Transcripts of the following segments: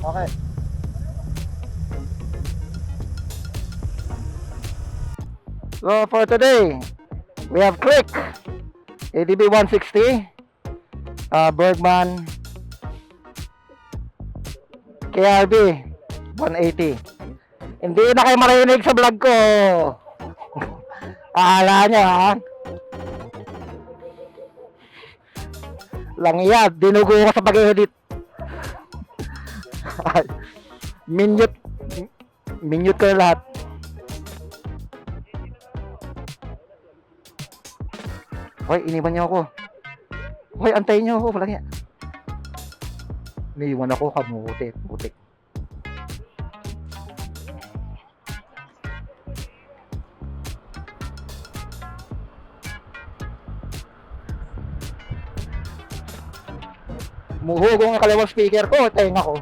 Okay. So for today, we have Click, ADB 160, Bergman, KRB 180. Hindi na kayo marinig sa vlog ko. Akala nyo ha? Lang yan, dinugo ko sa pag-edit. Minute ko yung lahat. Hoy, iniwan niyo ako. Hoy, antayin niyo ako, walang yan. Iniwan ako, kamuti, putik. Muhugong ang kalawang speaker ko, tenga ko.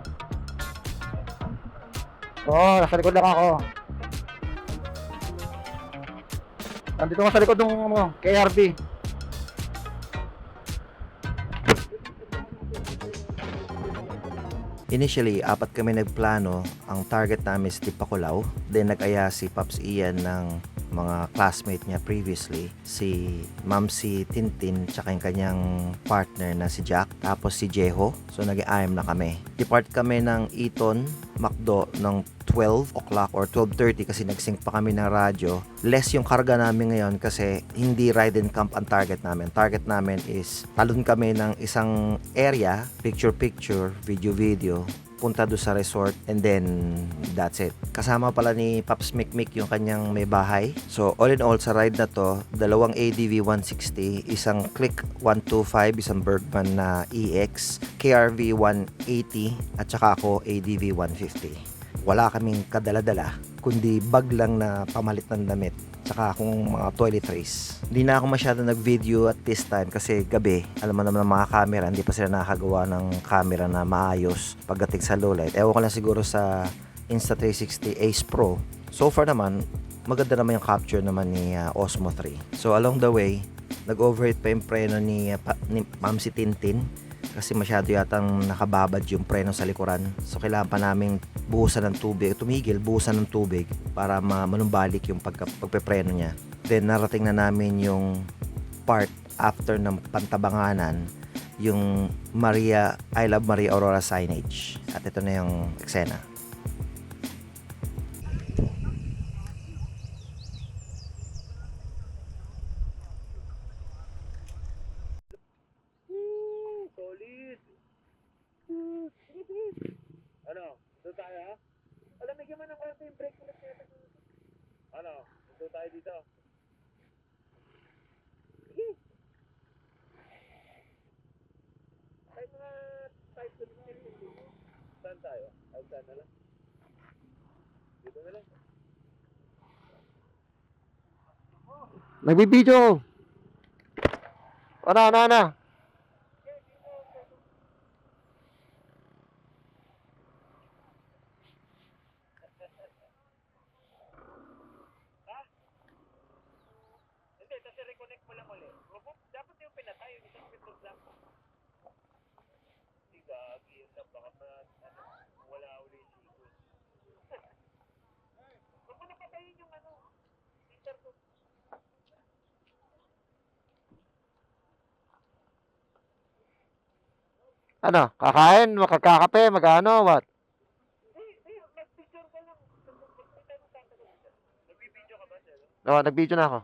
Oo, nasa likod lang ako. Nandito nga sa likod ng KRB. Initially, apat kami nagplano. Ang target namin is Tipaculaw. Then nag-aya si Pops Ian ng mga classmate niya previously, si Mamsi Tintin tsaka yung kanyang partner na si Jack, tapos si Jeho. So nag-IM na kami. Depart kami ng Eton, Macdo ng 12 o'clock or 12:30 kasi nag-sync pa kami ng radyo. Less yung karga namin ngayon kasi hindi ride and camp ang target namin. Target namin is talon kami ng isang area, picture-picture, video-video, punta doon sa resort, and then that's it. Kasama pala ni Pops Mikmik yung kanyang may bahay. So all in all sa ride na to, dalawang ADV 160, isang Click 125, isang Bergman na EX, KRV 180, at saka ako ADV 150. Wala kaming kadala-dala, kundi bag lang na pamalit ng damit, tsaka akong mga toiletries. Hindi na ako masyado nag-video at this time kasi gabi, alam mo naman ng mga camera, hindi pa sila nakakagawa ng camera na maayos pagdating sa low light. Ewan ko lang siguro sa Insta360 Ace Pro. So far naman, maganda naman yung capture naman ni Osmo 3. So along the way, nag-overheat pa yung preno ni Ma'am si Tintin kasi masyado yatang nakababad yung preno sa likuran. So kailangan pa naming buhusan ng tubig, buhusan ng tubig para manumbalik yung pagpepreno niya. Then narating na namin yung part after ng Pantabanganan, yung I Love Maria Aurora signage. At ito na yung eksena. Ano? Doon tayo ha? Alam, bigyan mo ng konti yung break ulit nito. Ano? Doon tayo dito. Sige. Kahit mga type to dito. Saan tayo? Outside na lang? Dito na lang? Nagbibideo. Ano. Hindi, kasi reconnect mo lang ulit. Dapat yung pinatay, yung isang pinatay lang. Hindi ka, yun lang, baka wala uli yung sequence. Huwag mo napatayin yung intercom. Ano? Kakain? Makakakape? Magano? What? Nag-picture ka lang. Nagbibideo ka ba siya? Oo, nag-video na ako.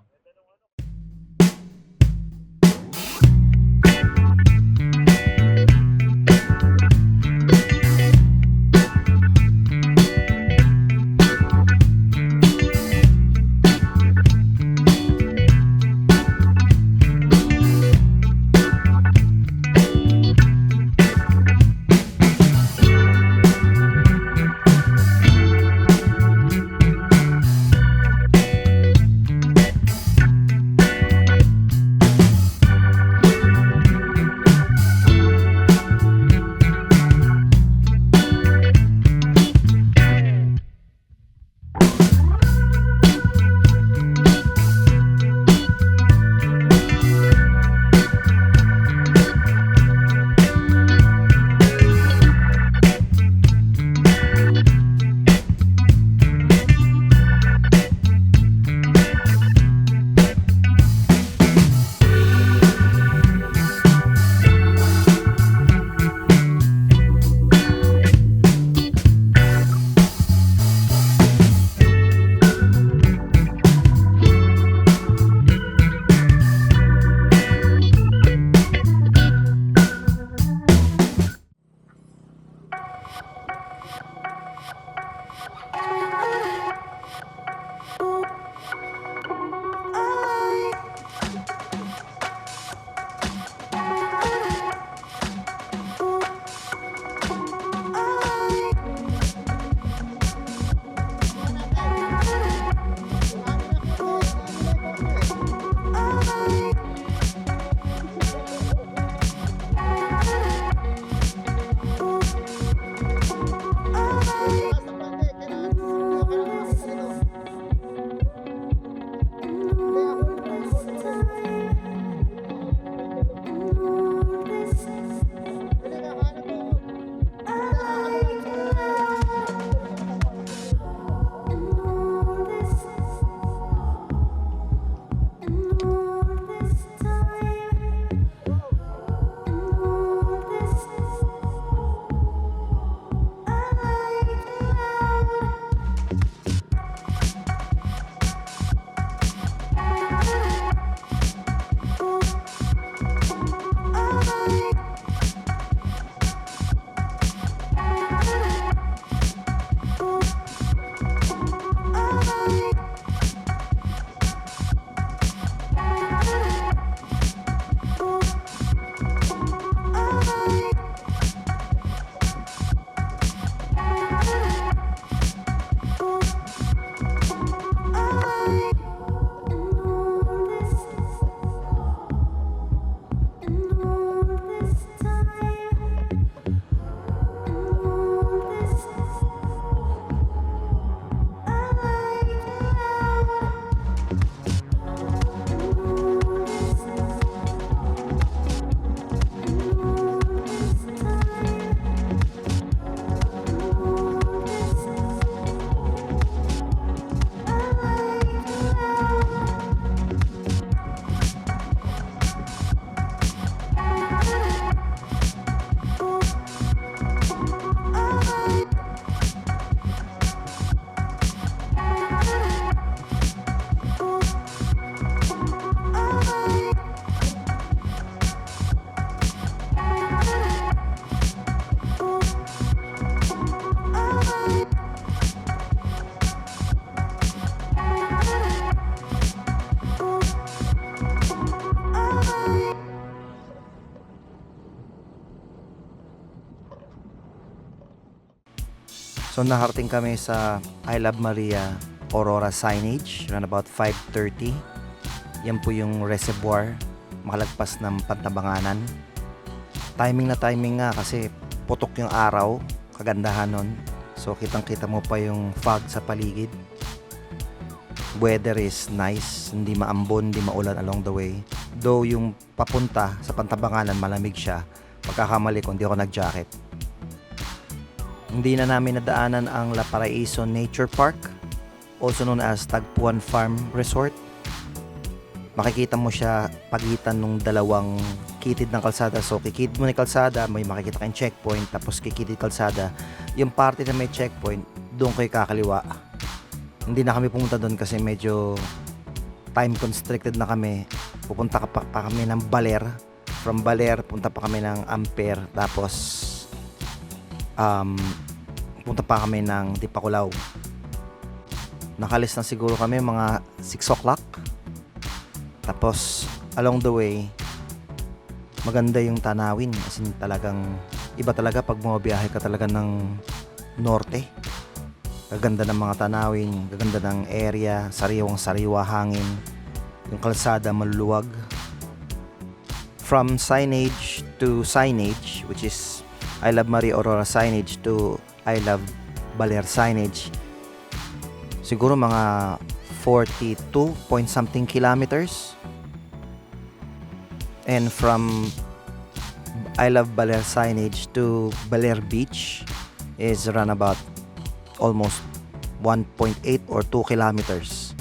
So nakarating kami sa I Love Maria Aurora signage around about 5:30. Yan po yung reservoir makalagpas ng Pantabanganan. Timing nga kasi putok yung araw, kagandahan nun. So kitang-kita mo pa yung fog sa paligid. Weather is nice, hindi maambon, hindi maulan along the way. Though yung papunta sa Pantabanganan malamig siya. Pagkakamali ko, hindi ako nag-jacket. Hindi na namin nadaanan ang La Paraiso Nature Park, also known as Tagpuan Farm Resort. Makikita mo siya pagitan ng dalawang kitid ng kalsada. So kikitid mo ng kalsada, may makikita kayong checkpoint, tapos kikitid kalsada. Yung parte na may checkpoint, doon kayo kakaliwa. Hindi na kami pumunta doon kasi medyo time constricted na kami. Pupunta pa kami ng Baler. From Baler, punta pa kami ng Ampere. Tapos punta pa kami ng Dipakulaw. Nakalis na siguro kami mga 6 o'clock. Tapos along the way, maganda yung tanawin. As in, talagang iba talaga pag bumabiyahe ka talaga ng norte. Gaganda ng mga tanawin, gaganda ng area, sariwang-sariwa hangin. Yung kalsada maluluwag. From signage to signage, which is I Love Maria Aurora signage to I Love Baler signage, siguro mga 42 point something kilometers. And from I Love Baler signage to Baler Beach is around about almost 1.8 or 2 kilometers.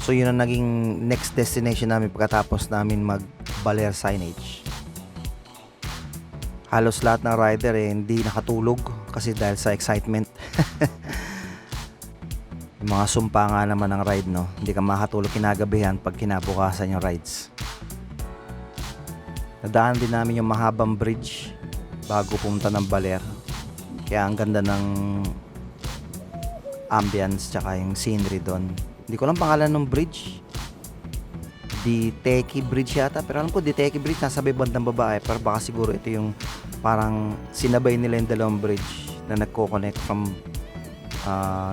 So yun ang naging next destination namin pagkatapos namin mag Baler signage. Halos lahat ng rider hindi nakatulog kasi dahil sa excitement. Yung mga sumpa nga naman ng ride, no? Hindi ka makatulog kinagabihan pag kinabukasan yung rides. Nadaan din namin yung mahabang bridge bago pumunta ng Baler. Kaya ang ganda ng ambience tsaka yung scenery doon. Hindi ko lang pangalan ng bridge. Diteki Bridge yata, pero alam ko Diteki Bridge nasa bandang babae, pero baka siguro ito yung parang sinabay nila yung dalawang bridge na nagko-connect from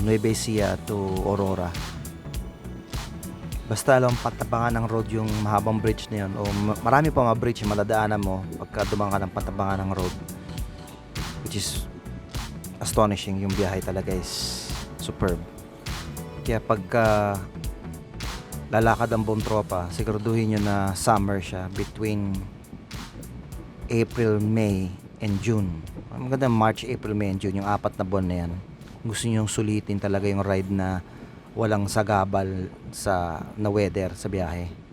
Nueva Ecija to Aurora. Basta alam Pantabangan ng road yung mahabang bridge na yun, o marami pa mga bridge yung madadaanan mo pagka dumaan ka ng Pantabangan ng road, which is astonishing. Yung biyahe talaga is superb. Kaya pagka lalakad ang buong tropa, siguraduhin nyo na summer siya, between April, May, and June. Ang maganda March, April, May, and June, yung 4 na buwan na yan. Gusto nyo sulitin talaga yung ride na walang sagabal na weather sa biyahe.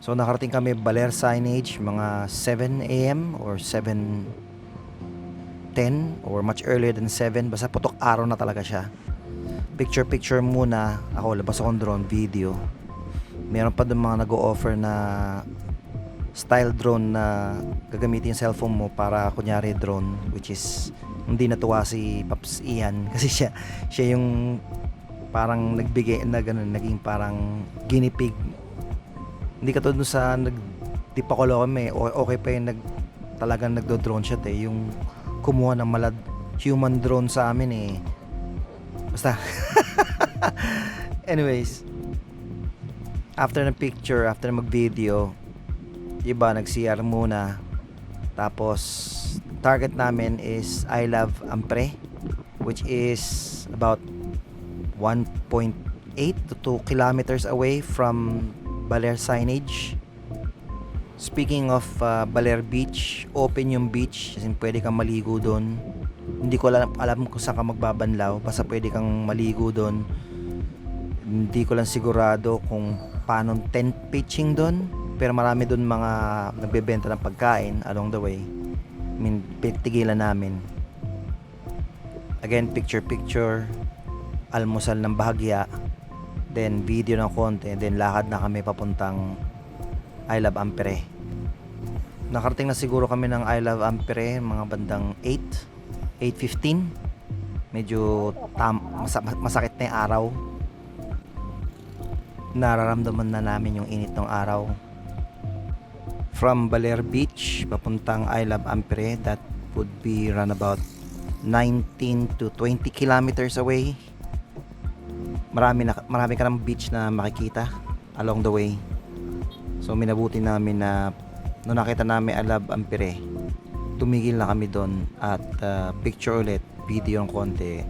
So nakarating kami Baler Signage mga 7 a.m. or 7:10 or much earlier than 7. Basta putok araw na talaga siya. Picture muna. Ako, labas akong drone video. Meron pa doon mga nag-o-offer na style drone na gagamitin yung cellphone mo para kunyari drone, which is hindi natuwa si Pops Ian kasi siya yung parang nagbigay na ganun, naging parang guinea pig. Hindi ka to dun sa di pa ko kami, okay pa yung talagang nagdo-drone shot yung kumuha ng human drone sa amin basta. Anyways, after ng picture, after mag-video, iba nag-CR muna. Tapos target namin is I Love Ampre, which is about 1.8 to 2 kilometers away from Baler Signage. Speaking of Baler Beach, open yung beach, kasi pwede kang maligo doon. Hindi ko alam kung saan ka magbabanlaw, basta pwede kang maligo doon. Hindi ko lang sigurado kung paano tent pitching doon, pero marami doon mga nagbebenta ng pagkain along the way. I mean, tigilan namin. Again, picture, almusal ng bahagya, then video ng konti, then lakad na kami papuntang I Love Ampere. Nakarating na siguro kami ng I Love Ampere mga bandang 8:15. Medyo masakit na yung araw. Nararamdaman na namin yung init ng araw. From Baler Beach papuntang I Love Ampere, that would be around about 19 to 20 kilometers away. Marami ka ng beach na makikita along the way. So minabuti namin na nung nakita namin I Love Ampere, tumigil na kami doon at picture ulit, video ng konti.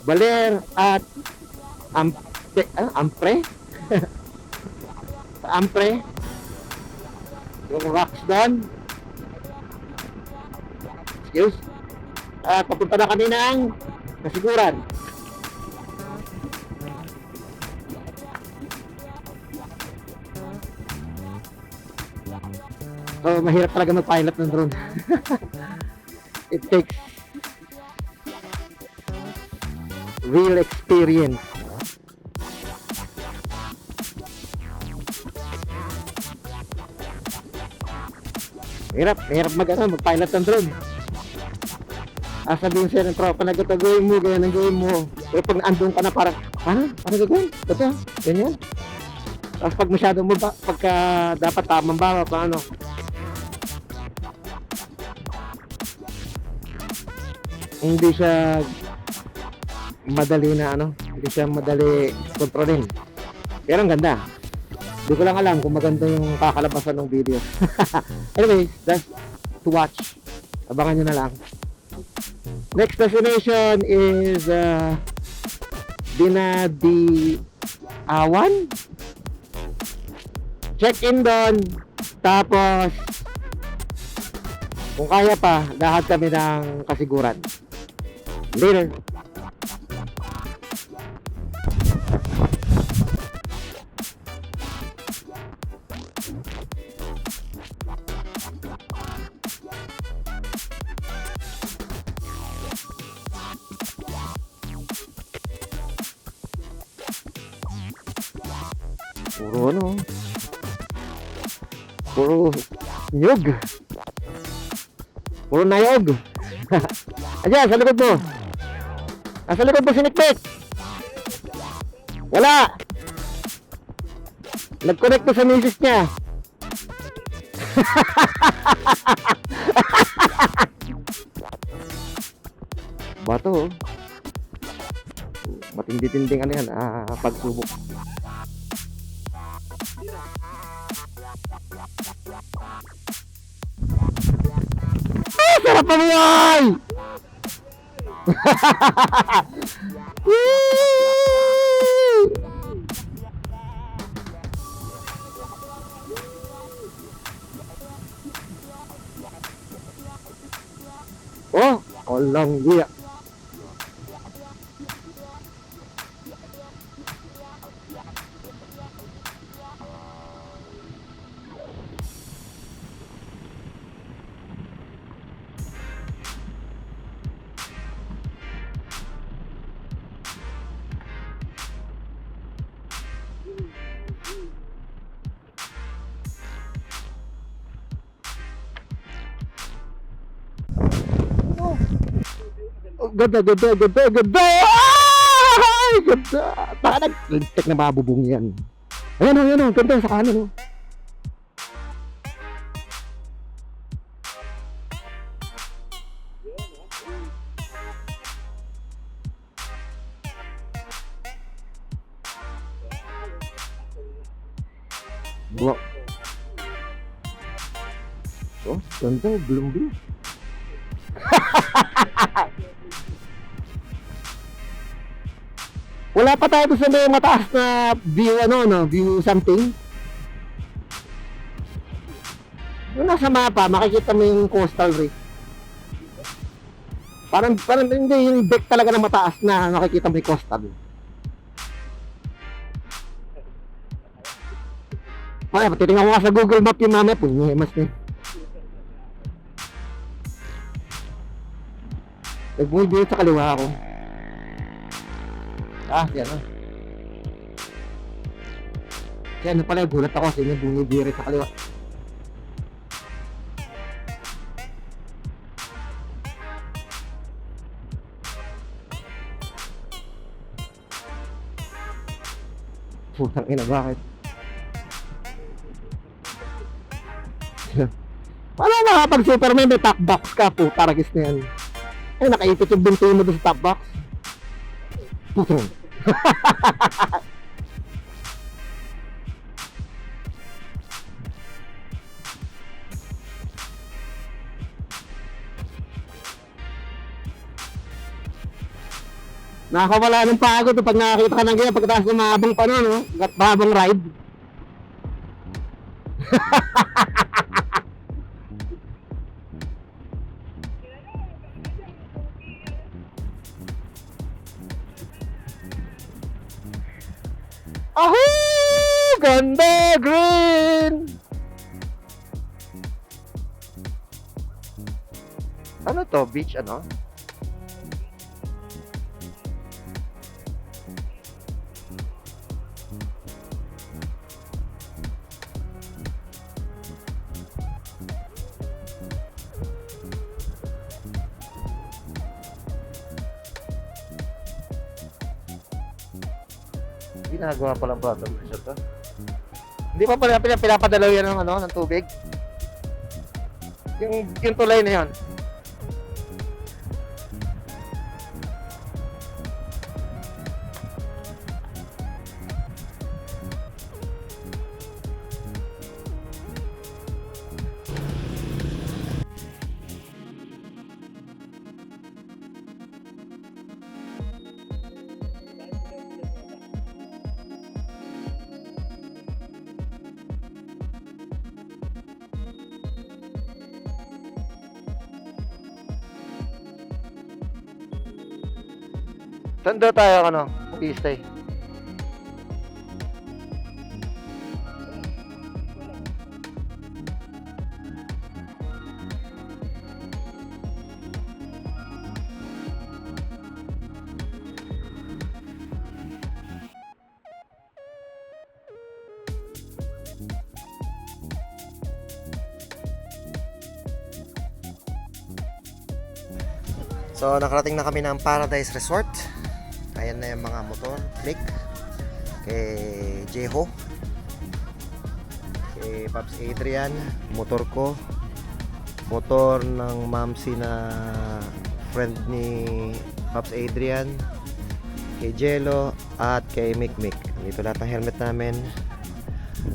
Baler at Ampre? Sa Ampre. Yung rocks doon. Excuse. At papunta na kami ng Kasiguran. So, mahirap talaga mag-pilot ng drone. It takes real experience. Mahirap mag-pilot ng drone. Sabihin sa'yo ng tropa na ito, gawin mo, ganyan ang gawin mo. Pero pag andun ka na parang, ano gagawin? Ito, ganyan. Tapos pag masyadong pagka dapat tamang bawa, paano? Hindi siya madali na hindi siya madali kontrolin. Pero ang ganda. Hindi ko lang alam kung maganda yung kakalabasan ng video. Anyway, that's to watch. Abangan nyo na lang. Next destination is Dinadiawan. Check-in doon. Tapos kung kaya pa, lahat kami ng Kasiguran. Later. Puro nyug. Puro nayog. Ayan, sa likod mo. Sa likod mo, siniktik. Wala. Nag-connect to sa misis niya. Bato. Matindi-tinding yan, pagsubok. Sarap pamuhay! Oh, walang dia. Ganda. Ay, ganda. Baka nag-lintik na mabubong yan. Ayan, ganda sa kanan. Wow. Oh, ganda, belum. Wala pa tayo sa may mataas na view view something. Yung nasa mapa, makikita mo yung coastal reef. Parang hindi yung deck talaga na mataas na makikita mo yung coastal. Okay, patitingnan ko nga sa Google Map yung mamaya, punyemas na. Nag-move sa kaliwa ako. Yan. Kaya pala, gulat ako kasi yung bumibiri sa kaliwa. Putang ina, bakit? Paano makapag-Superman may top box ka po? Taragis na yan. Ay, nakaipit yung binti mo doon sa top box. Putang. Nakakawala ng pagod pag nakakita ka ng ganyan pagkatapos ng mahabang pa no? Mahabang ride. Ahoo! Ganda green! Ano to? Beach ano? Ginagawa pa lang ba ito? Hindi pa pala pinapadalaw yan ng, ng tubig. Yung tulay na yun. Saan daw tayo mag-stay? So nakarating na kami ng Paradise Resort. Ayan na yung mga motor, click kay Jeho, kay Pops Adrian, motor ko, motor ng Mamsi na friend ni Pops Adrian, kay Jello at kay Mikmik. Dito lahat ng helmet namin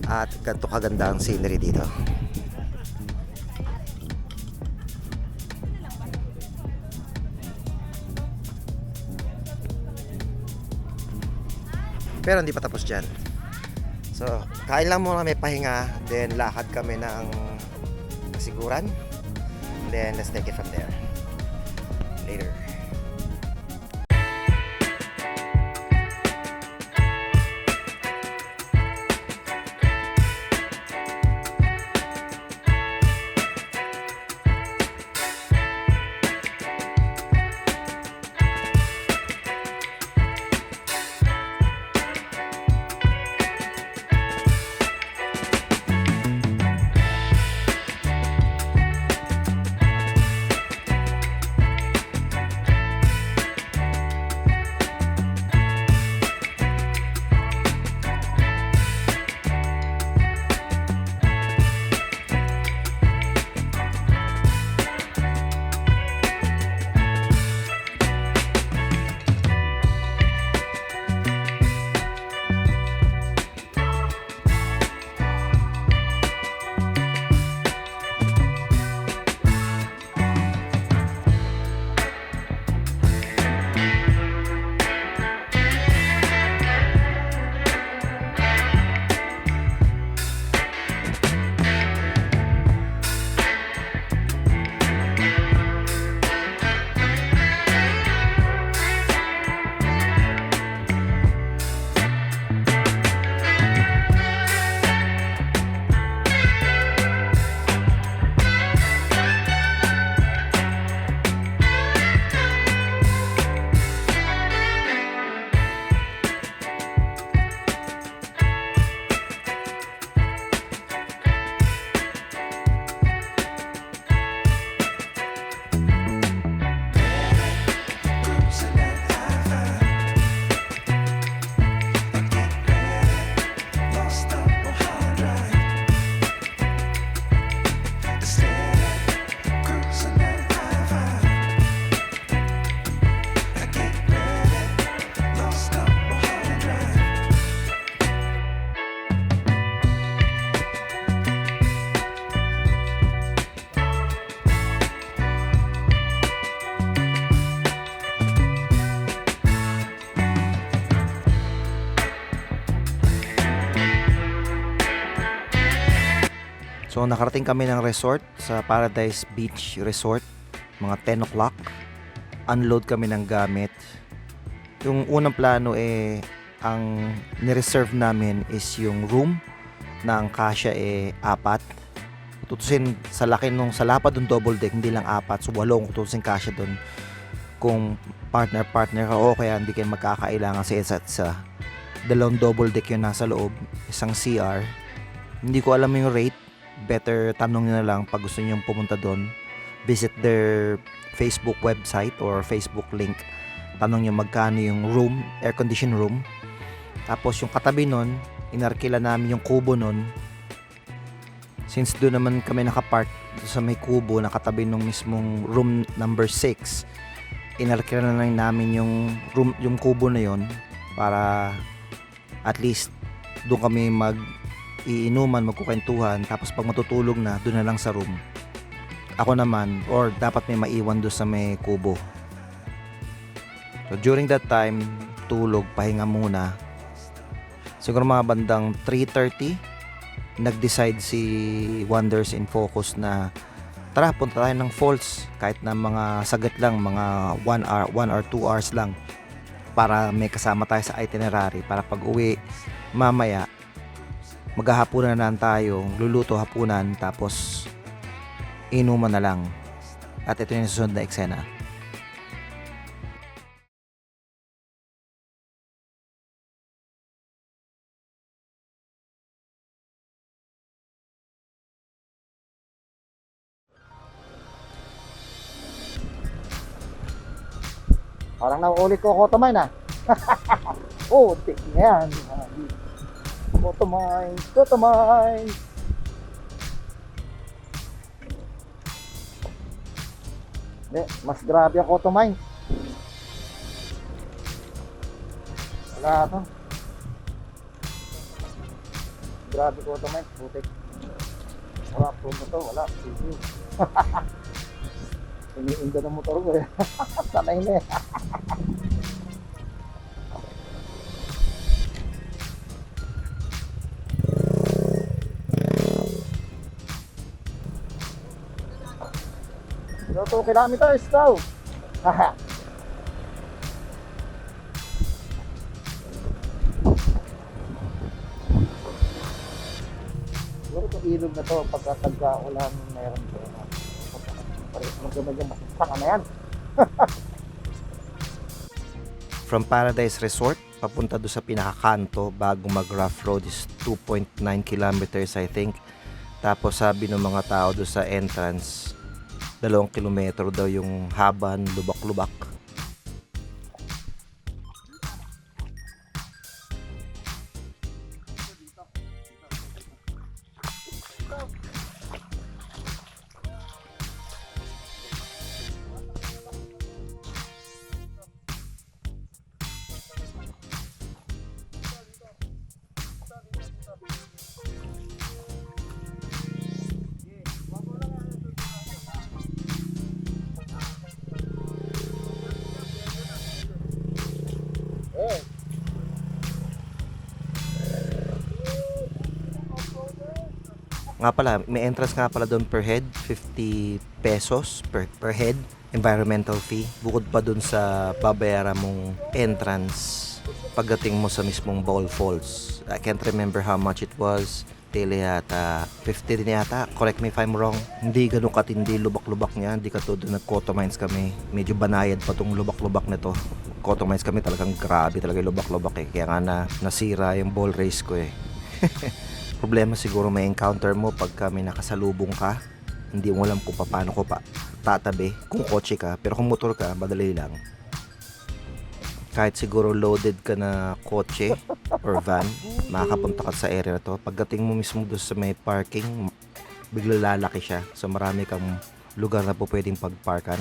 at ganito kaganda ang scenery dito. Pero hindi pa tapos dyan. So, kain lang muna kami pahinga. Then, lakad kami ng kasiguran. Then, let's take it from there. Later. So nakarating kami ng resort sa Paradise Beach Resort, mga 10 o'clock. Unload kami ng gamit. Yung unang plano ang nireserve namin is yung room na ang kasya 4. Tutusin sa laki sa lapad ng double deck, hindi lang 4, so 8 kung tutusin kasya doon. Kung partner ka o kaya hindi kayo magkakailangan sa isa't isa. 2 double deck yung nasa loob, isang CR. Hindi ko alam yung rate. Better tanong nyo na lang pag gusto nyo pumunta doon. Visit their Facebook website or Facebook link. Tanong nyo magkano yung room, air conditioned room. Tapos yung katabi nun, inarkila namin yung kubo nun. Since doon naman kami nakapark sa may kubo na katabi nung mismong room number 6, inarkila na lang namin yung kubo na yon para at least doon kami iinuman, magkukwentuhan, tapos pag matutulog na, doon na lang sa room. Ako naman, or dapat may maiwan doon sa may kubo. So during that time, tulog, pahinga muna. Siguro mga bandang 3:30, nag-decide si Wonders in Focus na tara, punta tayo ng falls, kahit na mga sagat lang, mga 1 or 2 hours lang, para may kasama tayo sa itinerary, para pag uwi mamaya maghahapunan na tayo, luluto hapunan, tapos inuman na lang. At ito yung susunod na eksena. Parang nauulit ko Kotomine oh, yan. Kotomine. Hindi, mas grabe ang Kotomine. Wala to. Grabe Kotomine, putik. Wala, puno to, wala. Iniinda ng motor ko eh. Sanay na eh. So, 2 kilometers daw. Haha. Siguro itong ilog na to, pagka tagka-ulan, meron ko na. Magdamag yung masasaka na yan. From Paradise Resort, papunta doon sa pinakakanto bago mag-rough road is 2.9 kilometers I think. Tapos sabi ng mga tao doon sa entrance, 2 kilometro daw yung haban, lubak-lubak. Nga pala, may entrance nga pala doon per head, 50 pesos per head, environmental fee. Bukod pa doon sa babayaran mong entrance pagdating mo sa mismong Ball Falls. I can't remember how much it was. Tele yata, 50 din yata. Correct me if I'm wrong. Hindi ganun katindi lubak-lubak niya. Hindi ka to doon nag-Kotomines kami. Medyo banayad pa tong lubak-lubak nito. Kotomines kami talagang grabe talaga yung lubak-lubak eh. Kaya nga nasira yung ball race ko eh. Problema siguro may encounter mo pagka may nakasalubong ka, hindi mo alam kung paano ko tatabi kung kotse ka, pero kung motor ka, madali lang. Kahit siguro loaded ka na kotse or van, makakapunta ka sa area na to. Pagdating mo mismo doon sa may parking, bigla lalaki siya. So marami kang lugar na po pwedeng pagparkan.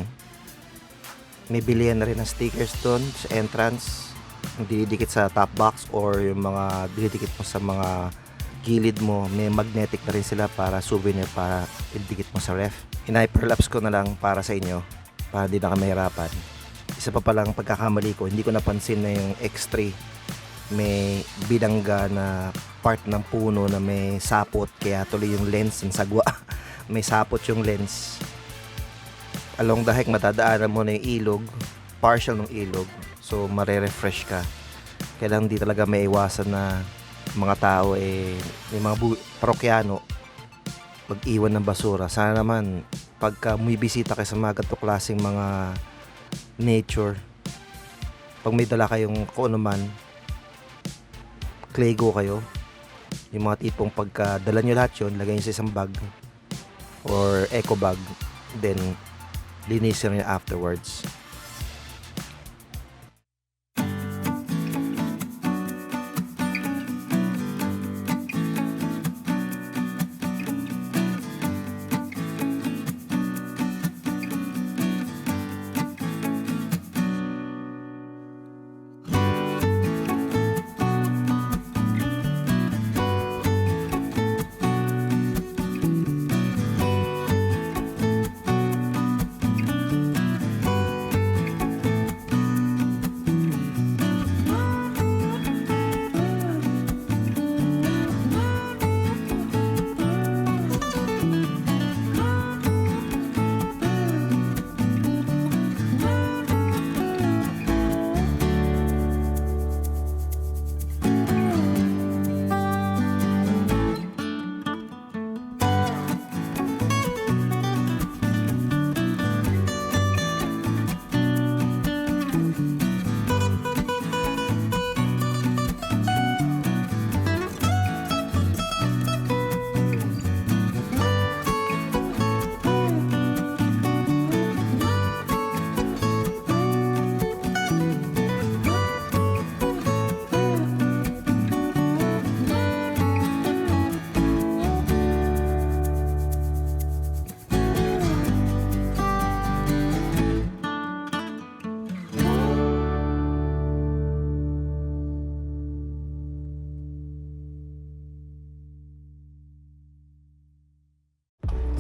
May bilihan na rin ng stickers doon sa entrance, yung dinidikit sa top box or yung mga dinidikit mo sa mga gilid mo, may magnetic na rin sila para souvenir, para idikit mo sa ref. In-hyperlapse ko na lang para sa inyo, para di na kami mahirapan. Isa pa palang pagkakamali ko, hindi ko napansin na yung X3 may bilangga na part ng puno na may sapot, kaya tuloy yung lens ng sagwa. May sapot yung lens. Along the hike, matadaanan mo na yung ilog, partial ng ilog. So, marerefresh ka. Kaya lang di talaga may iwasan na mga tao may mga parokyano mag-iwan ng basura. Sana naman pagka may bisita kayo sa mga ganito klaseng mga nature, pag may dala kayong kung ano man, Clego kayo, yung mga tipong pagka dala nyo lahat yun, lagay nyo sa isang bag or eco bag, then linisin nyo afterwards.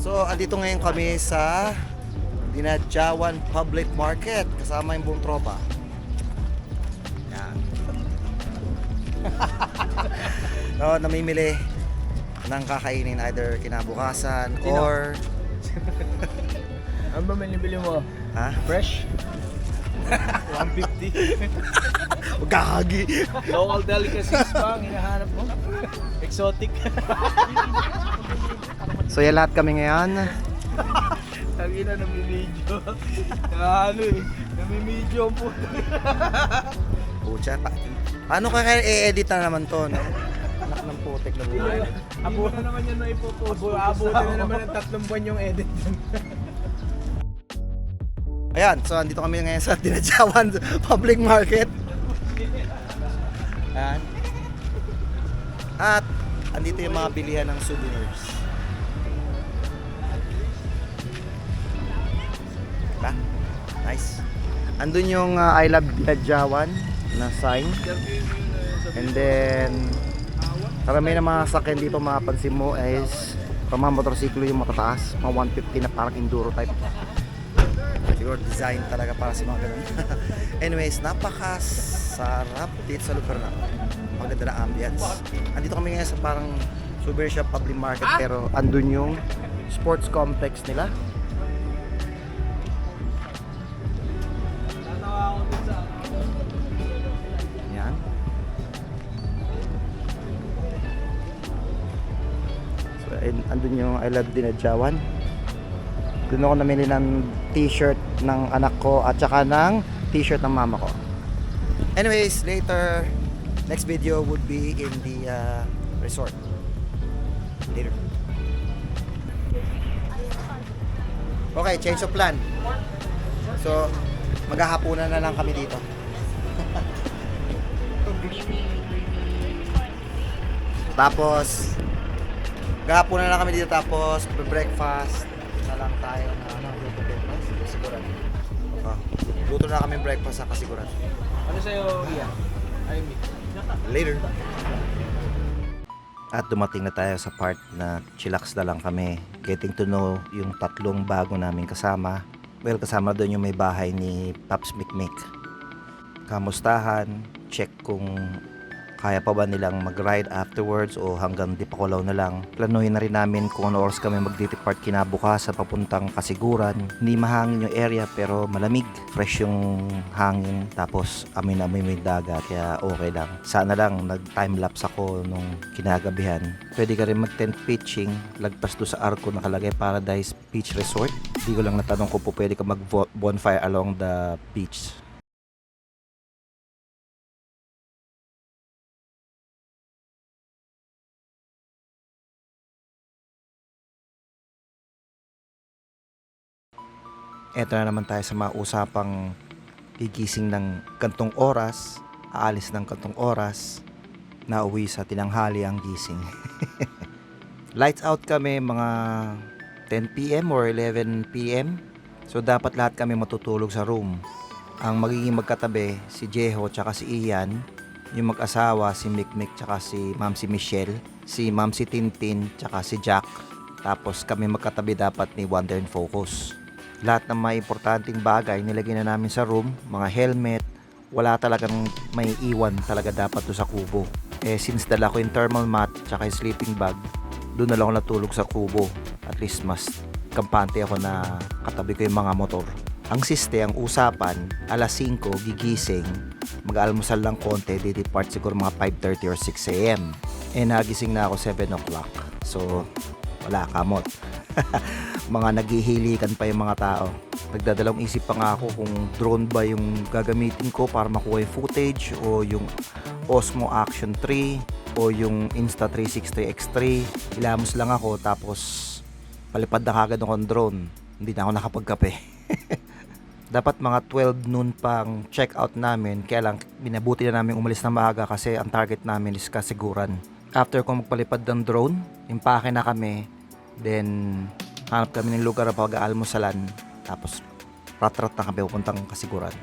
So, andito ngayon kami sa Dinadjawan Public Market kasama yung buong tropa. Yan. So, namimili ng kakainin either kinabukasan or... Ano ba binibili mo? Ha? Fresh? 150. Gagi! Local delicacies ba ang hinahanap mo? Exotic. So, yan lahat kami ngayon. Lagi na namimidyo. Namimidyo ang puto. Pucha, paano ka kaya i-edit na naman to, no? Anak ng putek na buhay. Abutan na naman yan na ipopost. Abutan na naman ng 3 buwan yung edit. Ayan, so andito kami ngayon sa Dinadjawan Public Market. Ayan. At andito yung mga bilihan ng souvenirs. Diba? Nice. Andun yung I Love Dinadjawan na sign. And then karami na mga sakyan dito mapapansin mo is mga motorsiklo yung matataas, mga 150 na parang enduro type. Siguro design talaga para sa mga ganun. Anyways, napakasarap dito sa lugar na. Maganda na ambience. Andito kami ngayon sa parang souvenir shop public market pero andun yung sports complex nila. Yan. So, andun yung I Love Dinadjawan. Doon ako namili ng t-shirt ng anak ko at saka ng t-shirt ng mama ko. Anyways, later, next video would be in the resort. Later. Okay, change of plan. So, maghahapunan na lang kami dito. Tapos, maghahapunan na lang kami dito tapos breakfast na lang tayo na breakfast, kasiguran. Luto na kami breakfast sa kasiguran. Ano sa'yo, Ian? Ay, me. Later. At dumating na tayo sa part na chillax na lang kami. Getting to know yung 3 bago namin kasama. Well, kasama doon yung may bahay ni Pops Mikmik. Kamustahan, check kung kaya pa ba nilang mag-ride afterwards o hanggang Dipakulaw na lang. Planuhin na rin namin kung ano oras kami mag-depart kinabukasan papuntang Kasiguran. Hindi mahangin yung area pero malamig, fresh yung hangin, tapos amoy na amoy may dagat, kaya okay lang. Sana lang nag-time-lapse ako nung kinagabihan. Pwede ka rin mag-tent pitching, lagpas do sa Arco nakalagay Paradise Beach Resort. Di ko lang natanong kung po pwede ka mag-bonfire along the beach. Eto na naman tayo sa mga usapang gigising ng kantong oras, aalis ng kantong oras, nauwi sa tinanghali ang gising. Lights out kami mga 10 p.m. or 11 p.m. So dapat lahat kami matutulog sa room. Ang magiging magkatabi si Jeho tsaka si Ian, yung mag-asawa si Mikmik tsaka si Ma'am si Michelle, si Ma'am si Tintin tsaka si Jack. Tapos kami magkatabi dapat ni Wonder and Focus. Lahat ng mga importanteng bagay nilagay na namin sa room, mga helmet, wala talagang may iwan talaga dapat doon sa kubo. Since dala ko yung thermal mat tsaka yung sleeping bag, doon na lang ako natulog sa kubo. At least mas kampante ako na katabi ko yung mga motor. Ang siste, ang usapan, alas 5 gigising, mag-almusal lang konti, depart siguro mga 5:30 or 6 a.m. Nagising na ako 7 o'clock. So, wala kamot. Mga naghihilikan pa yung mga tao. Nagdadalawang isip pa nga ako kung drone ba yung gagamitin ko para makuha yung footage, o yung Osmo Action 3 o yung Insta360 X3. Ilamos lang ako tapos palipad na kagad akong drone. Hindi na ako nakapagkape. Dapat mga 12 noon pang check out namin, kaya lang binabuti na namin umalis na maaga kasi ang target namin is Kasiguran. After kong magpalipad ng drone, impake na kami. Then hanap kami ng lugar na pag-aalmusalan, tapos rat-rat na kami pupuntang Kasiguran.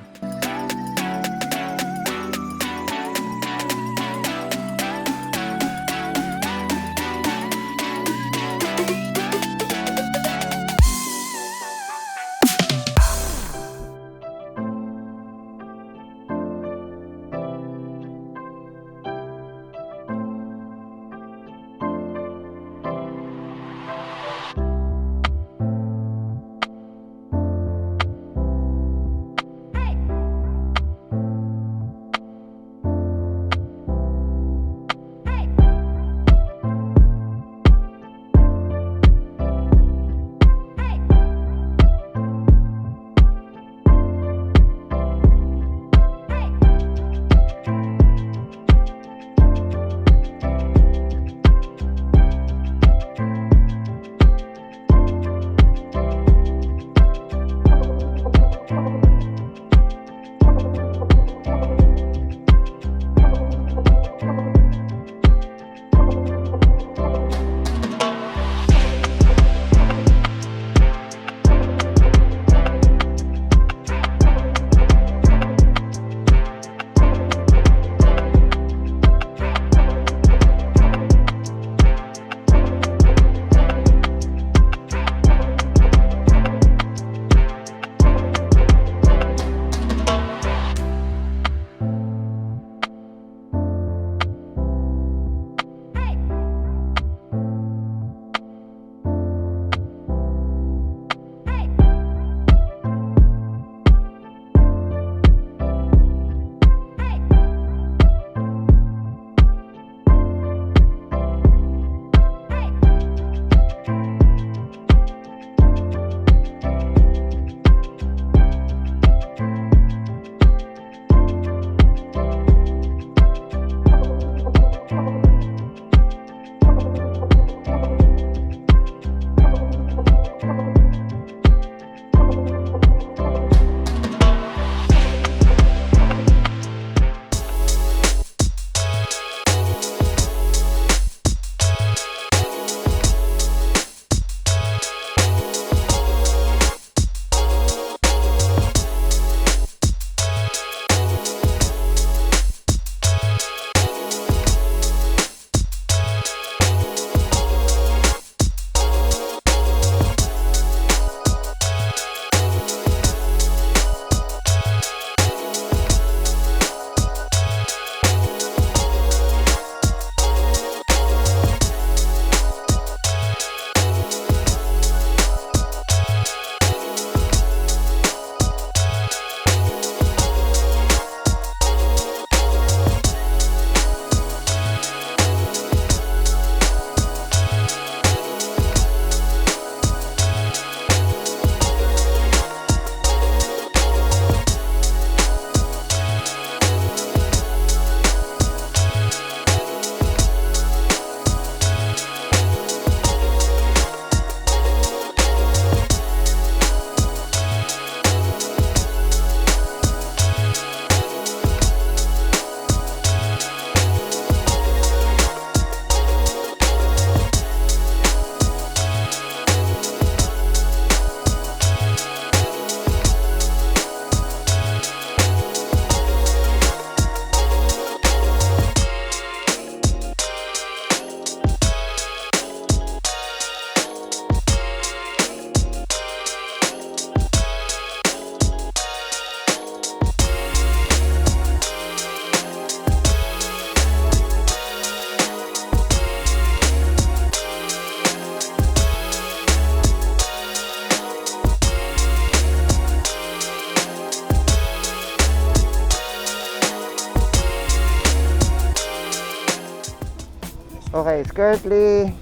Okay, it's currently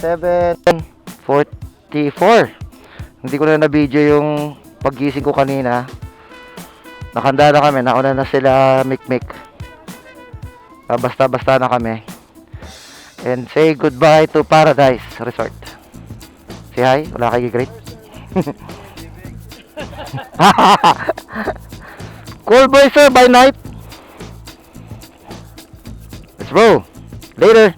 7:44. Hindi ko na na-video yung paggising ko kanina. Nakahanda na kami, nauna na sila Mikmik. Basta-basta na kami. And say goodbye to Paradise Resort. Say hi, wala kay great. Cool boy sir, by night. Let's roll. Later.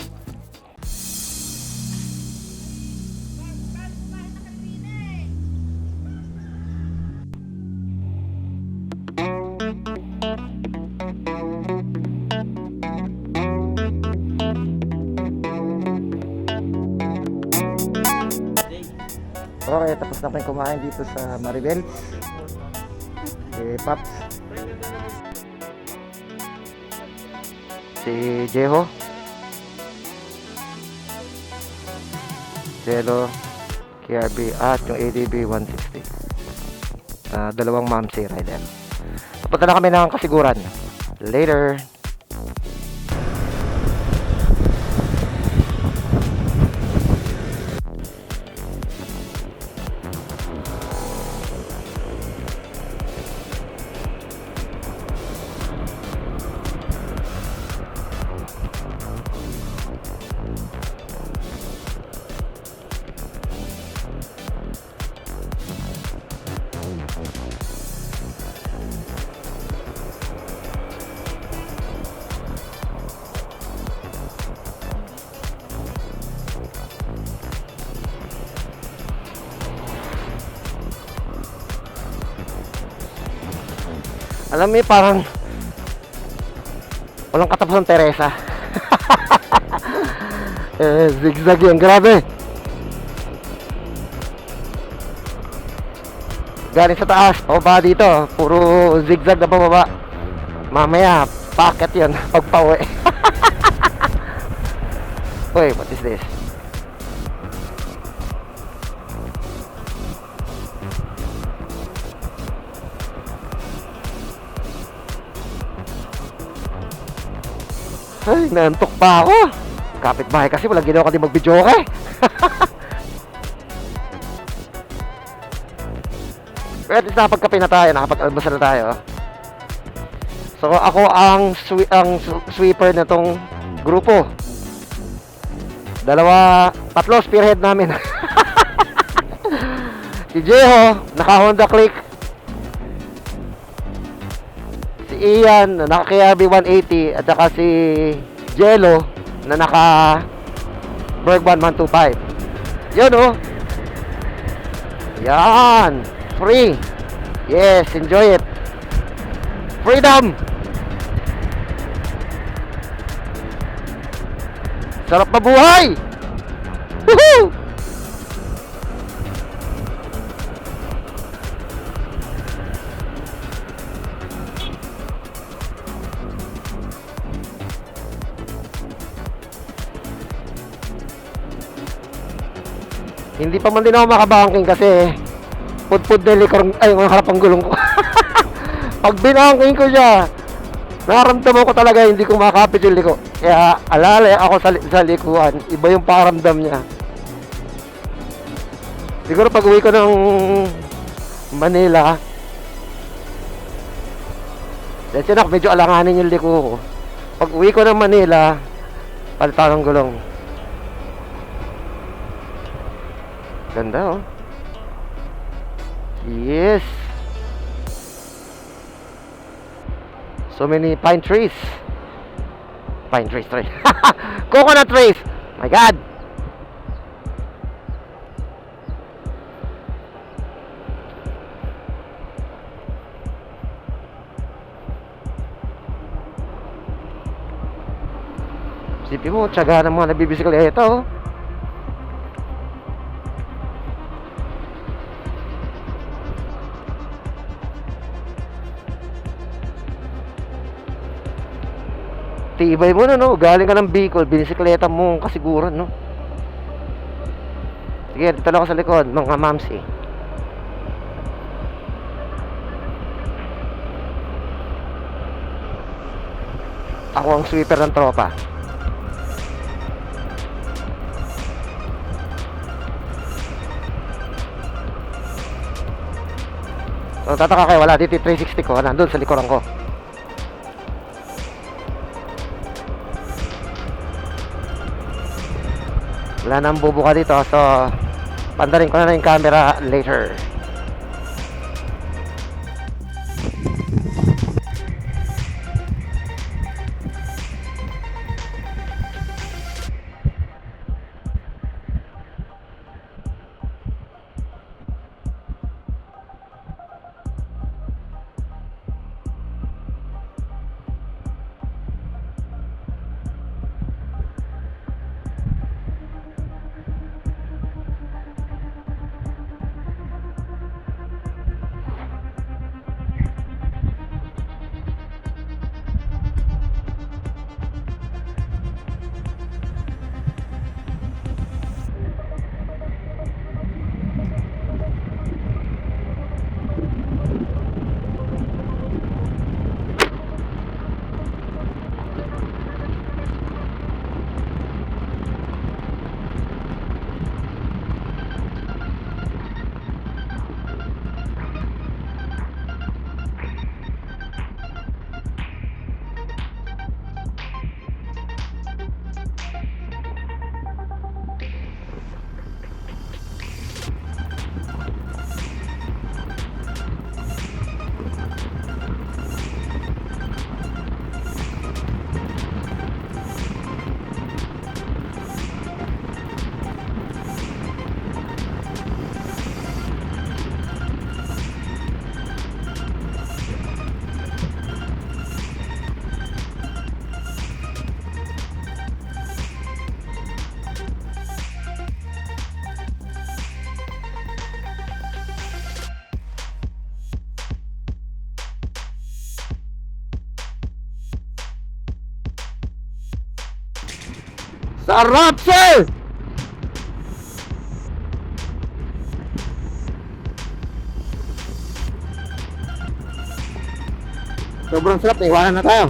Okay, tapos na kami kumain dito sa Maribel. Si Paps. Si Jeho. Jello. KRB at yung ADB 160. Dalawang Mamsi rider. Papunta na kami ng Kasiguran. Later. Alam mo parang walang katapusan Teresa. Zigzag yan, grabe. Galing sa taas, pababa dito, puro zigzag na pababa. Mamaya, packet yan, pagpawi. Wait, what is this? Ay, naantok pa ako. Kapit-bahay kasi walang ginawa kasi mag-video ka eh. Pero at least nakapagkape na tayo, nakapag-almusal na tayo. So ako ang sweeper na tong grupo. Tatlo spearhead namin. Si Jeho, naka-Honda Click. Si Ian na naka KRB 180 at saka si Jello na naka Bergman 125. Yun oh. Yan. Free. Yes, enjoy it. Freedom. Sarap mabuhay. Woohoo! Hindi pa man din ako makabangking kasi pud-pud na likor, ay, mga harapang gulong ko. Pag binangking ko siya, naramdaman ko talaga hindi ko makakapit yung liko. Kaya alalay ako sa likuan, iba yung paramdam niya. Siguro pag uwi ko ng Manila, kasi na medyo alanganin yung liko ko. Pag uwi ko ng Manila, palitan ng gulong. Ganda oh. Yes. So many pine trees. Pine trees. Coconut trees. My God. Sipin mo, tiyaga ng mga nabibisikleta oh. Tibay mo na no, galing ka ng Bicol, binisikleta mo kasiguran no. Sige, dito lang ako sa likod, mga mamsi. Ako ang sweeper ng tropa. So, tataka kayo, wala dito yung 360 ko, nandun sa likuran ko. Wala nang bubuka dito, so pandarin ko na yung camera later. Sarap, sir! Sobrang sarap, iwanan na tayo.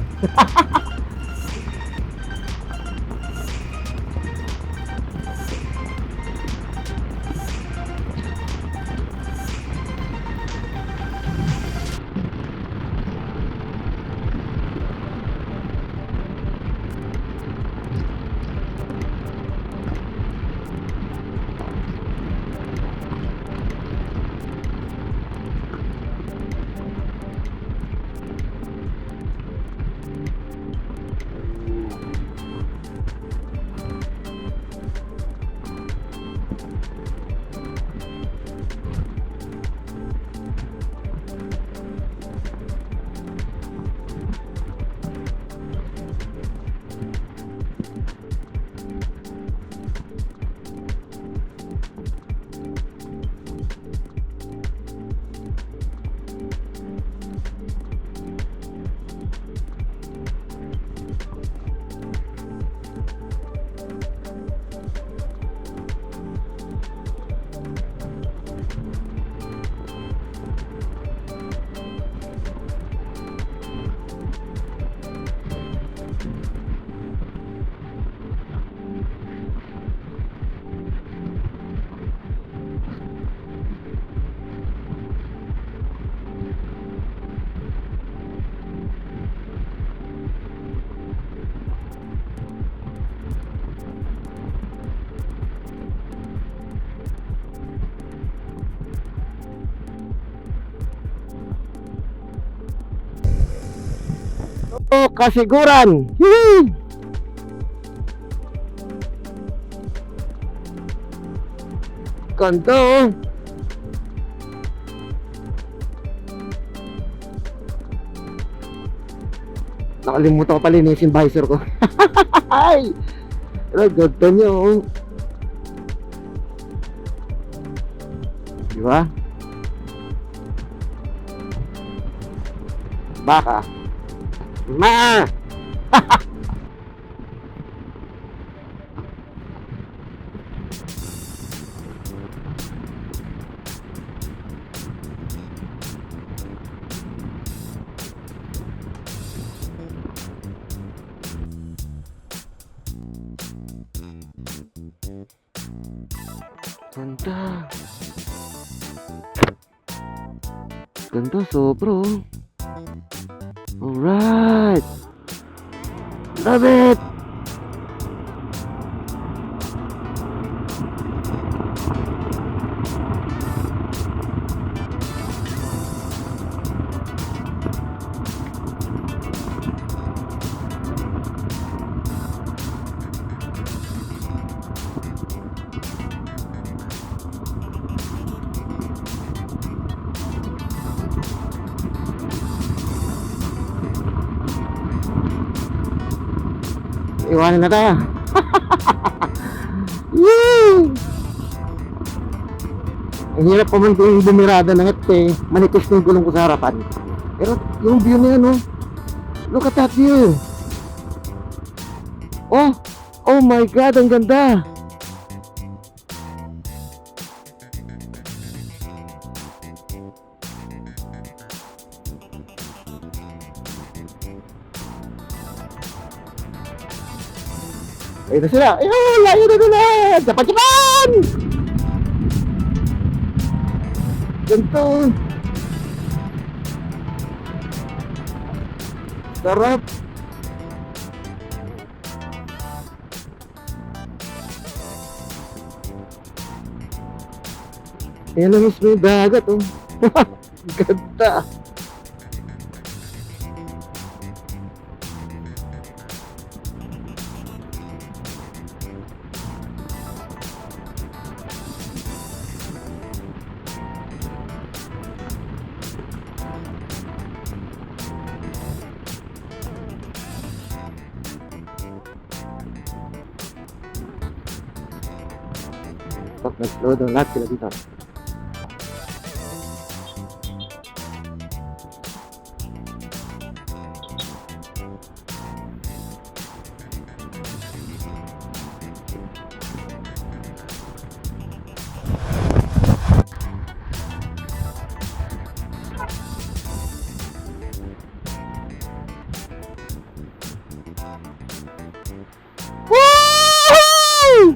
Kasiguran. Hihi! Kanto. Nakalimutan ko pala yung visor ko. Ay! Pero ganda nyo. Oh. Diba? Baka. Ma! Ganda. Ganda, sobro. Alright. Love it! Iwanan na tayo. Yay! Ang hirap pa man yung bumirada ng manipis na yung gulong ko sa harapan. Pero yung view niya, no? Look at that view. Oh! Oh my God, ang ganda! Ayun na sila! Ayun! Layo na nila! Japan! Ganito! Sarap! Ayan na mismo yung dagat, oh! Ganda! Pag nag-slow down lahat sila dito. Woo!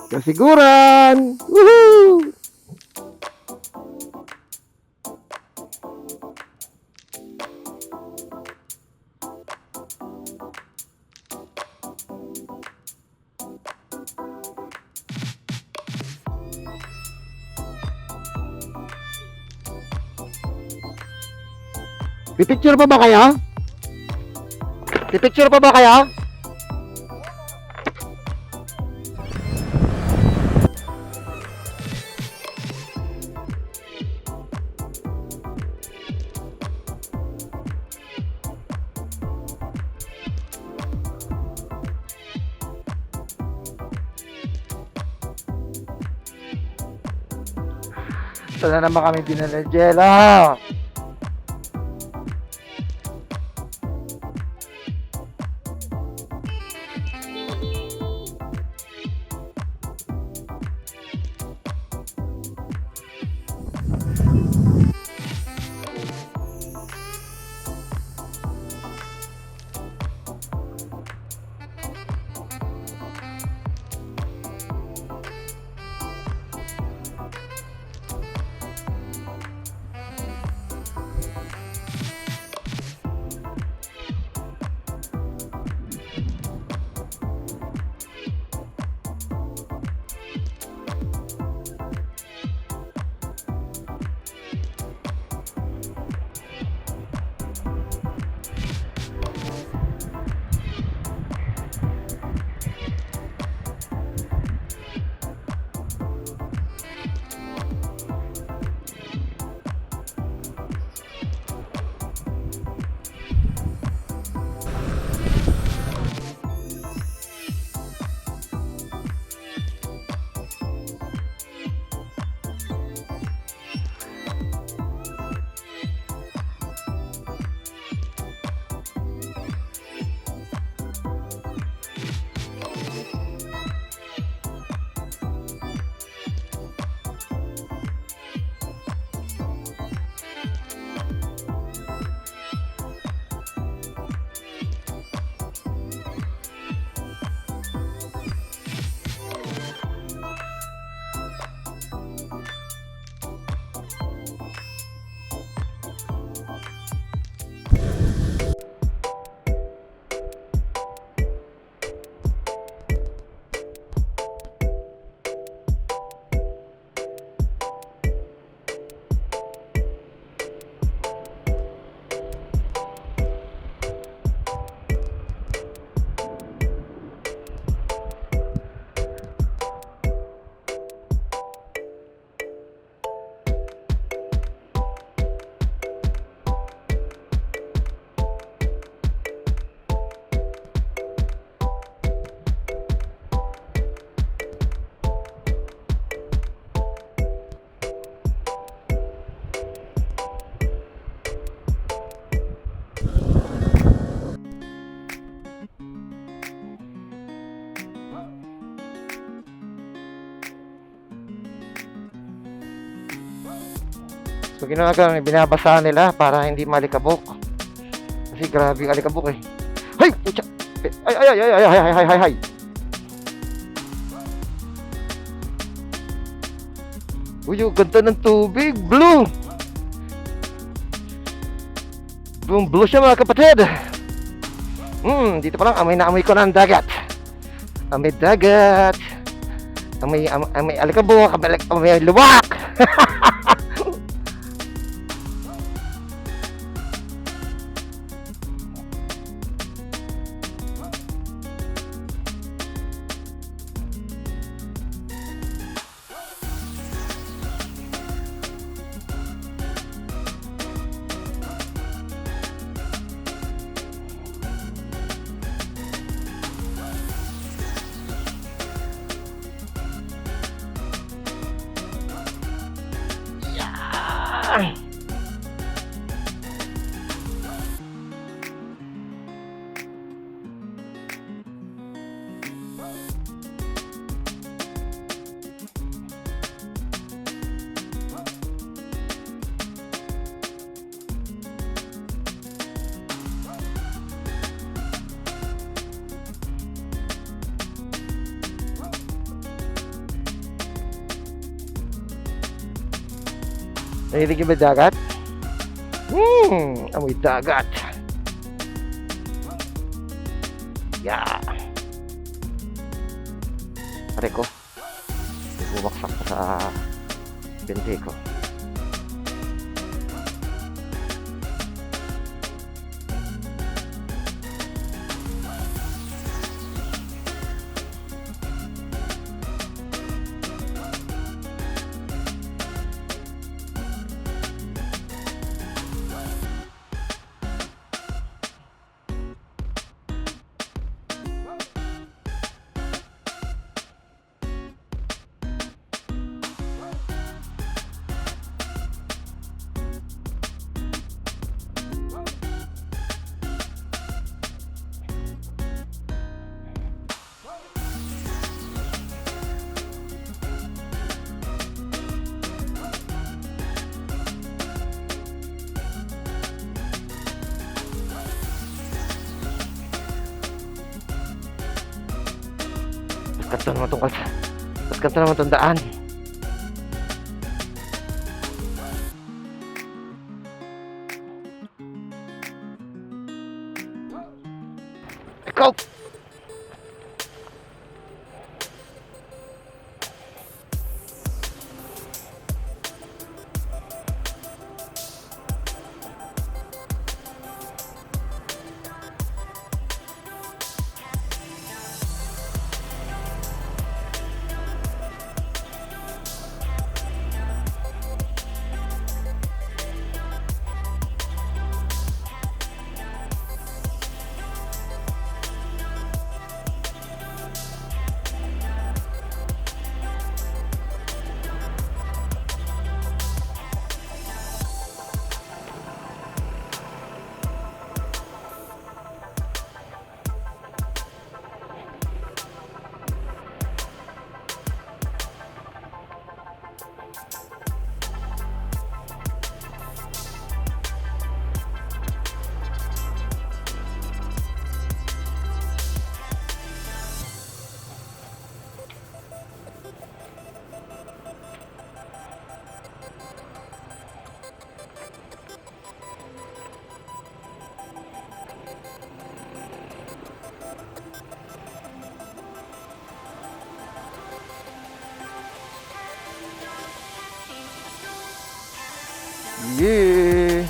Kasiguran! Woohoo! Pipicture pa ba kayo? Pipicture pa ba kayo? Sana naman kami dinala Jela. So ginagawa, binabasahan nila para hindi malikabok. Kasi grabe yung alikabok eh. Hay! Pucha! Ay ay ay ay ay ay ay ay ay. Uy, yung ganda ng tubig, blue! Blue siya mga kapatid. Dito pa lang, amoy na amoy ko ng dagat. Amoy dagat. Amoy alikabok, amoy luwak. Nahilig yung ba dagat? Amoy dagat. Yeah. Pare ko. Bumagsak pa sa bente ko. Kanto naman tong kalsa. Mas kanto naman tong daan. Ikaw! Yeah.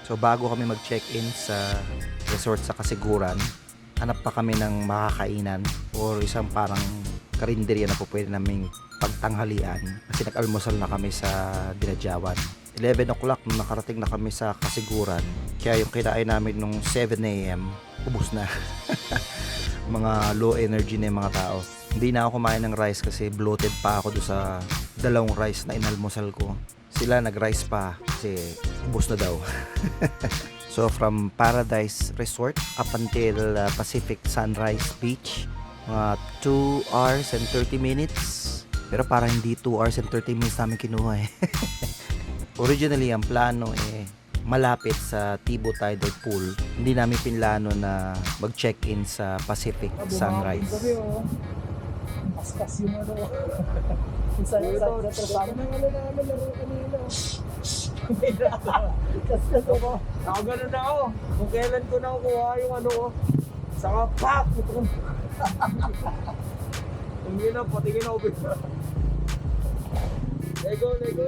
So bago kami mag-check-in sa resort sa Kasiguran, hanap pa kami ng makakainan or isang parang karinderya na po pwede naming pagtanghalian kasi nag-almusal na kami sa Dinadjawan. 11 o'clock nung nakarating na kami sa Kasiguran, kaya yung kinain namin nung 7 a.m. ubos na. Mga low energy na yung mga tao. Hindi na ako kumain ng rice kasi bloated pa ako doon sa dalawang rice na inalmusal ko. Sila nag-rice pa kasi ubos na daw. So from Paradise Resort up until Pacific Sunrise Beach, mga 2 hours and 30 minutes. Pero parang hindi 2 hours and 30 minutes namin kinuha eh. Originally, ang plano malapit sa Tibo Tidal Pool. Hindi namin pinlano na mag-check-in sa Pacific Sunrise. Paspas yung ano. Isa trapano. Nang namin laro kanina. Kaskas ako. Ako ganun na ako. Kung kailan ko nakukuha yung ano ko. Saka pak! Hindi na, patingin ako bigla. Lego, Lego!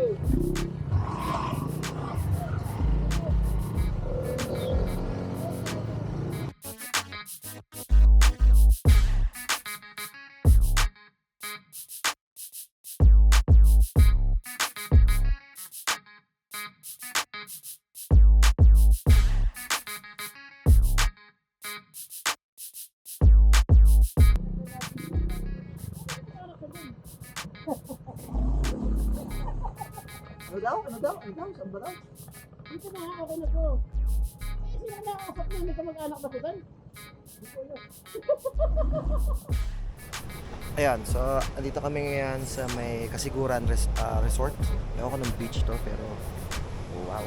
Ano daw? Ano daw? Ano daw? Saan ba daw? Dito na ako na to. Eh, sino nakakasap na may kamag-anak ba doon? Ayan, so andito kami ngayon sa may Kasiguran Resort. Ewan ko ng beach to, pero wow.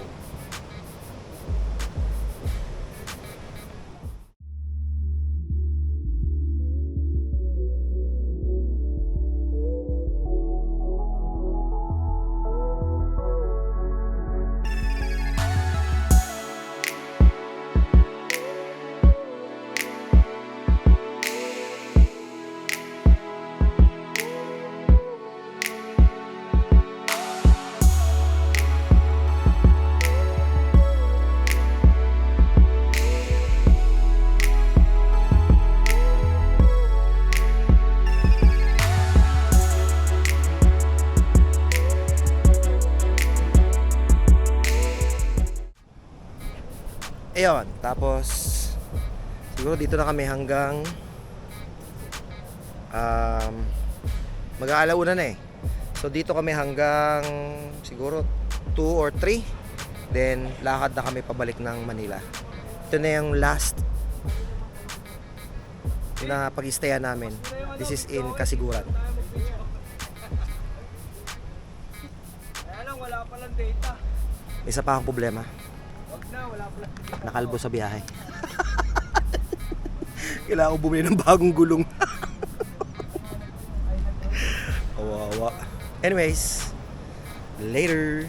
Ayun, tapos siguro dito na kami hanggang mag-aalauna na eh. So dito kami hanggang siguro 2 or 3. Then lakad na kami pabalik ng Manila. Ito na yung last na pag-stayan namin. This is in Kasiguran. Kaya lang, wala palang data. Isa pa akong problema. Wag na, wala palang data. Nakalbo sa biyahe. Kailangan ko bumili ng bagong gulong. Kawawa. Anyways, later.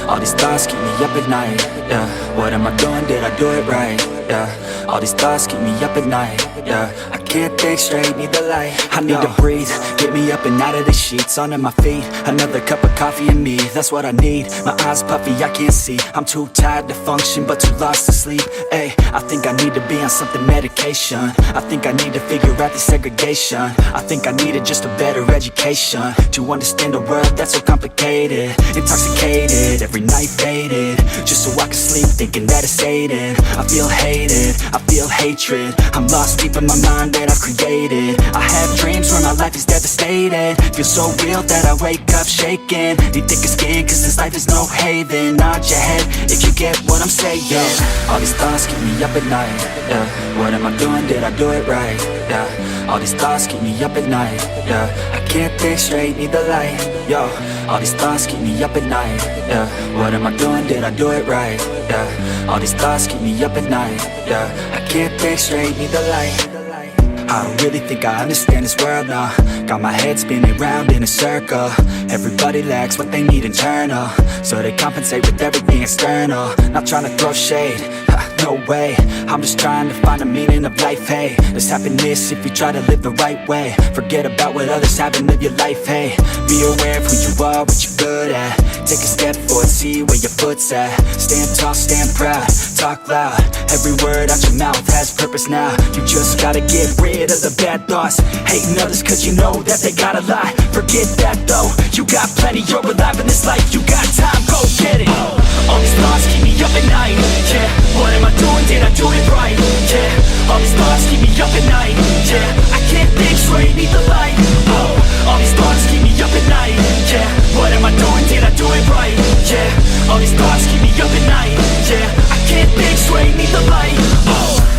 all these thoughts keep me up at night, yeah. What am I doing, did I do it right, yeah. All these thoughts keep me up at night, yeah. I can't think straight, need the light. I need to breathe, get me up and out of the sheets, onto my feet. Another cup of coffee and me, that's what I need. My eyes puffy, I can't see. I'm too tired to function, but too lost to sleep. Ay, I think I need to be on something medication. I think I need to figure out the segregation. I think I needed just a better education to understand a world that's so complicated. Intoxicated, every night faded, just so I can sleep thinking that it's Satan. I feel hated, I feel hatred. I'm lost deep in my mind that I've created. I have dreams where my life is devastated. Feel so real that I wake up shaking. Need thicker skin cause this life is no haven. Nod your head if you get what I'm saying. All these thoughts keep me up at night, yeah. What am I doing, did I do it right, yeah. All these thoughts keep me up at night, yeah. I can't think straight, need the light, yo. All these thoughts keep me up at night, yeah. What am I doing, did I do it right, yeah. All these thoughts keep me up at night, yeah. I can't think straight, need the light. I don't really think I understand this world now. Got my head spinning round in a circle. Everybody lacks what they need internal, so they compensate with everything external. Not trying to throw shade, no way. I'm just trying to find the meaning of life, hey. There's happiness if you try to live the right way. Forget about what others have and live your life, hey. Be aware of who you are, what you're good at. Take a step forward, see where your foot's at. Stand tall, stand proud, talk loud. Every word out your mouth has purpose now. You just gotta get rid of the bad thoughts. Hating others cause you know that they gotta lie. Forget that though, you got plenty, you're alive in this life. You got time, go get it. All these thoughts keep me up at night, yeah. What am I doing, did I do it right, yeah. All these thoughts keep me up at night, yeah. I can't think straight, need the light, oh. All these thoughts keep me up at night, yeah. What am I doing, did I do it right, yeah. All these thoughts keep me up at night, yeah. I can't think straight, need the light, oh.